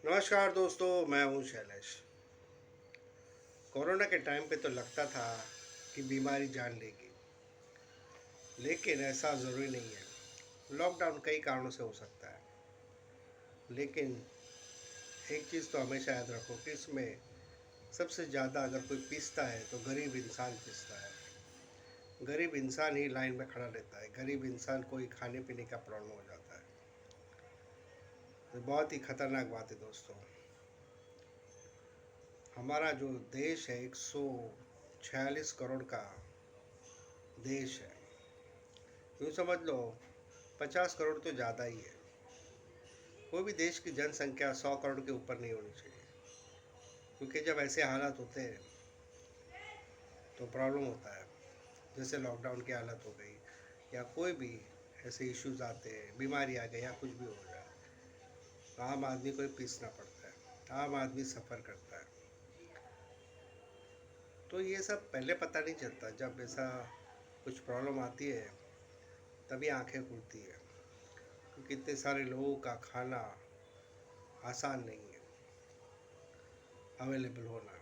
नमस्कार दोस्तों, मैं हूं शैलेश। कोरोना के टाइम पे तो लगता था कि बीमारी जान लेगी, लेकिन ऐसा ज़रूरी नहीं है। लॉकडाउन कई कारणों से हो सकता है, लेकिन एक चीज़ तो हमेशा याद रखो कि इसमें सबसे ज़्यादा अगर कोई पीसता है तो गरीब इंसान पीसता है। गरीब इंसान ही लाइन में खड़ा रहता है, गरीब इंसान को ही खाने पीने का प्रॉब्लम हो जाता है। तो बहुत ही खतरनाक बात है दोस्तों। हमारा जो देश है 146 करोड़ का देश है। यूँ समझ लो 50 करोड़ तो ज़्यादा ही है। कोई भी देश की जनसंख्या 100 करोड़ के ऊपर नहीं होनी चाहिए, क्योंकि जब ऐसे हालात होते हैं तो प्रॉब्लम होता है। जैसे लॉकडाउन की हालत हो गई या कोई भी ऐसे इश्यूज आते हैं, बीमारी आ गई या कुछ भी हो जाए, तो आम आदमी को ही पीसना पड़ता है, आम आदमी सफ़र करता है। तो ये सब पहले पता नहीं चलता, जब ऐसा कुछ प्रॉब्लम आती है तभी आंखें खुलती है, क्योंकि इतने सारे लोगों का खाना आसान नहीं है अवेलेबल होना।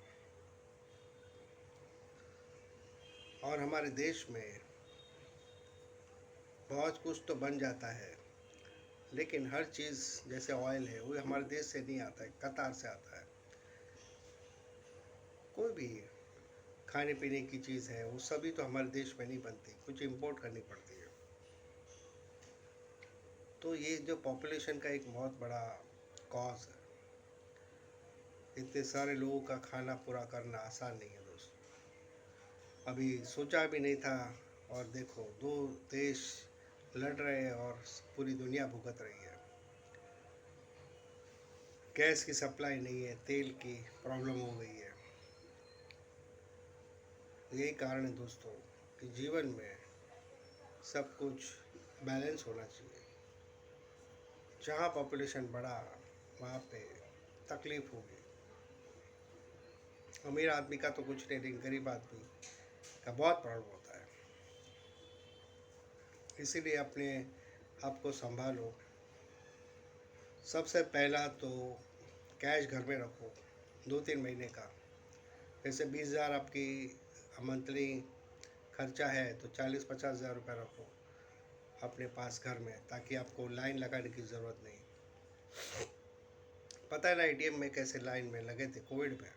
और हमारे देश में बहुत कुछ तो बन जाता है, लेकिन हर चीज़ जैसे ऑयल है वो हमारे देश से नहीं आता है, कतार से आता है। कोई भी खाने पीने की चीज़ है वो सभी तो हमारे देश में नहीं बनती, कुछ इंपोर्ट करनी पड़ती है। तो ये जो पॉपुलेशन का एक बहुत बड़ा कॉज है। इतने सारे लोगों का खाना पूरा करना आसान नहीं है दोस्तों। अभी सोचा भी नहीं था, और देखो दो देश लड़ रहे हैं और पूरी दुनिया भुगत रही है। गैस की सप्लाई नहीं है, तेल की प्रॉब्लम हो गई है। यही कारण है दोस्तों कि जीवन में सब कुछ बैलेंस होना चाहिए। जहाँ पॉपुलेशन बढ़ा वहाँ पे तकलीफ होगी। अमीर आदमी का तो कुछ नहीं, लेकिन गरीब आदमी का बहुत प्रॉब्लम होता है। इसीलिए अपने आप को संभालो। सबसे पहला तो कैश घर में रखो 2-3 महीने का। जैसे 20,000 आपकी मंथली खर्चा है तो 40-50 हज़ार रुपये रखो अपने पास घर में, ताकि आपको लाइन लगाने की ज़रूरत नहीं। पता है ना एटीएम में कैसे लाइन में लगे थे कोविड में।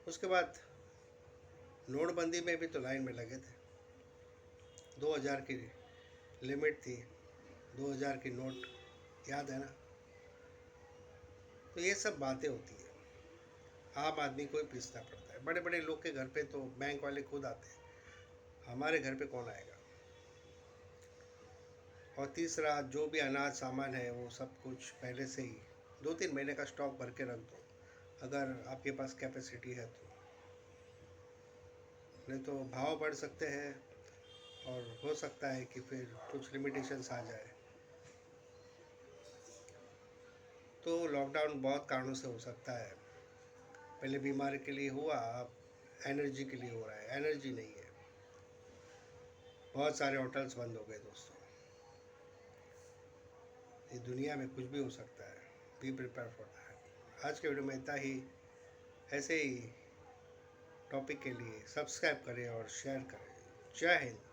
उसके बाद नोटबंदी में भी तो लाइन में लगे थे। 2,000 की लिमिट थी, 2,000 की नोट, याद है ना। तो ये सब बातें होती है, आम आदमी को ही पीसना पड़ता है। बड़े बड़े लोग के घर पे तो बैंक वाले खुद आते हैं, हमारे घर पे कौन आएगा। और तीसरा, जो भी अनाज सामान है वो सब कुछ पहले से ही 2-3 महीने का स्टॉक भर के रख दो, अगर आपके पास कैपेसिटी है तो। नहीं तो भाव बढ़ सकते हैं, और हो सकता है कि फिर कुछ लिमिटेशंस आ जाए। तो लॉकडाउन बहुत कारणों से हो सकता है। पहले बीमारी के लिए हुआ, अब एनर्जी के लिए हो रहा है। एनर्जी नहीं है, बहुत सारे होटल्स बंद हो गए दोस्तों। ये दुनिया में कुछ भी हो सकता है, बी प्रिपेयर फॉर दैट। आज के वीडियो में इतना ही। ऐसे ही टॉपिक के लिए सब्सक्राइब करें और शेयर करें। जय हिंद।